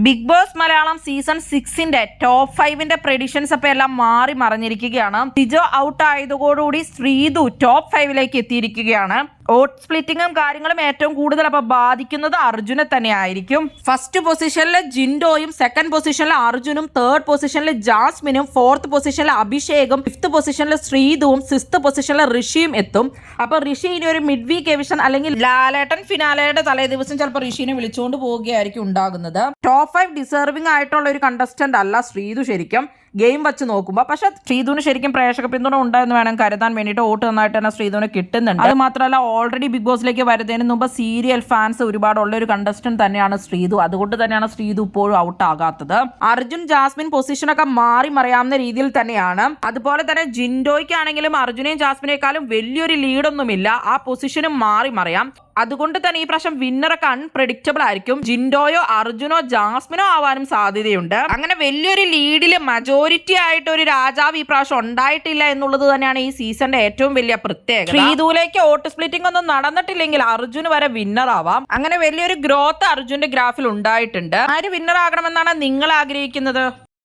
Big boss Malayalam season 6ന്റെ top 5ന്റെ predictions അപ്പൊ എല്ലാം മാറി മറിഞ്ഞിരിക്കുകയാണ്. ടിജോ ഔട്ട് ആയതോടുകൂടി ശ്രീതു ടോപ്പ് 5ലേക്ക് എത്തിയിരിക്കുകയാണ്. വോട്ട് സ്പ്ലിറ്റിങ്ങും കാര്യങ്ങളും ഏറ്റവും കൂടുതൽ അപ്പൊ ബാധിക്കുന്നത് അർജുനെ തന്നെ ആയിരിക്കും. ഫസ്റ്റ് പൊസിഷനിൽ ജിൻഡോയും, സെക്കൻഡ് പൊസിഷനിൽ അർജുനും, തേർഡ് പൊസിഷനിൽ ജാസ്മിനും, ഫോർത്ത് പൊസിഷനിൽ അഭിഷേകും, ഫിഫ്ത്ത് പൊസിഷനിൽ ശ്രീതുവും, സിക്സ്ത് പൊസിഷനിൽ ഋഷിയും എത്തും. അപ്പൊ ഋഷി ഇനി ഒരു മിഡ് വീക്ക് എവിഷൻ അല്ലെങ്കിൽ ലാലേട്ടൻ ഫിനാലയുടെ തലേ ദിവസം ചിലപ്പോൾ ഋഷിനെ വിളിച്ചുകൊണ്ട് പോവുകയായിരിക്കും ഉണ്ടാകുന്നത്. ടോപ്പ് 5 ഡിസേർവിംഗ് ആയിട്ടുള്ള ഒരു കണ്ടസ്റ്റന്റ് അല്ല ശ്രീതു ശരിക്കും ഗെയിം വെച്ച് നോക്കുമ്പോൾ. പക്ഷെ ശ്രീധുവിന് ശരിക്കും പ്രേക്ഷക പിന്തുണ ഉണ്ടായെന്ന് വേണം കരുതാൻ വേണ്ടിയിട്ട്. വോട്ട് നന്നായിട്ട് തന്നെ ശ്രീധുവിന് കിട്ടുന്നുണ്ട്. അത് മാത്രമല്ല ഓൾറെഡി ബിഗ് ബോസിലേക്ക് വരുന്നതിന് മുമ്പ് സീരിയൽ ഫാൻസ് ഒരുപാട് ഉള്ള ഒരു കണ്ടസ്റ്റന്റ് തന്നെയാണ് ശ്രീധു. അതുകൊണ്ട് തന്നെയാണ് ശ്രീധു ഇപ്പോഴും ഔട്ട് ആകാത്തത്. അർജുൻ ജാസ്മിൻ പൊസിഷനൊക്കെ മാറി മറിയാവുന്ന രീതിയിൽ തന്നെയാണ്. അതുപോലെ തന്നെ ജിൻഡോയ്ക്കാണെങ്കിലും അർജുനെയും ജാസ്മിനേക്കാളും വലിയൊരു ലീഡൊന്നുമില്ല. ആ പൊസിഷനും മാറി മറിയാം. അതുകൊണ്ട് തന്നെ ഈ പ്രാവശ്യം വിന്നറൊക്കെ അൺപ്രഡിക്റ്റബിൾ ആയിരിക്കും. ജിൻഡോയോ അർജുനോ ജാസ്മിനോ ആവാനും സാധ്യതയുണ്ട്. അങ്ങനെ വലിയൊരു ലീഡില് മജോറിറ്റി ആയിട്ട് ഒരു രാജാവ് ഈ പ്രാവശ്യം ഉണ്ടായിട്ടില്ല എന്നുള്ളത് തന്നെയാണ് ഈ സീസണിന്റെ ഏറ്റവും വലിയ പ്രത്യേകത. ശ്രീധുവിലേക്ക് വോട്ട് സ്പ്ലിറ്റിംഗ് ഒന്നും നടന്നിട്ടില്ലെങ്കിൽ അർജുന് വരെ വിന്നർ ആവാം. അങ്ങനെ വലിയൊരു ഗ്രോത്ത് അർജുന്റെ ഗ്രാഫിൽ ഉണ്ടായിട്ടുണ്ട്. ആര് വിന്നർ ആകണമെന്നാണ് നിങ്ങൾ ആഗ്രഹിക്കുന്നത്?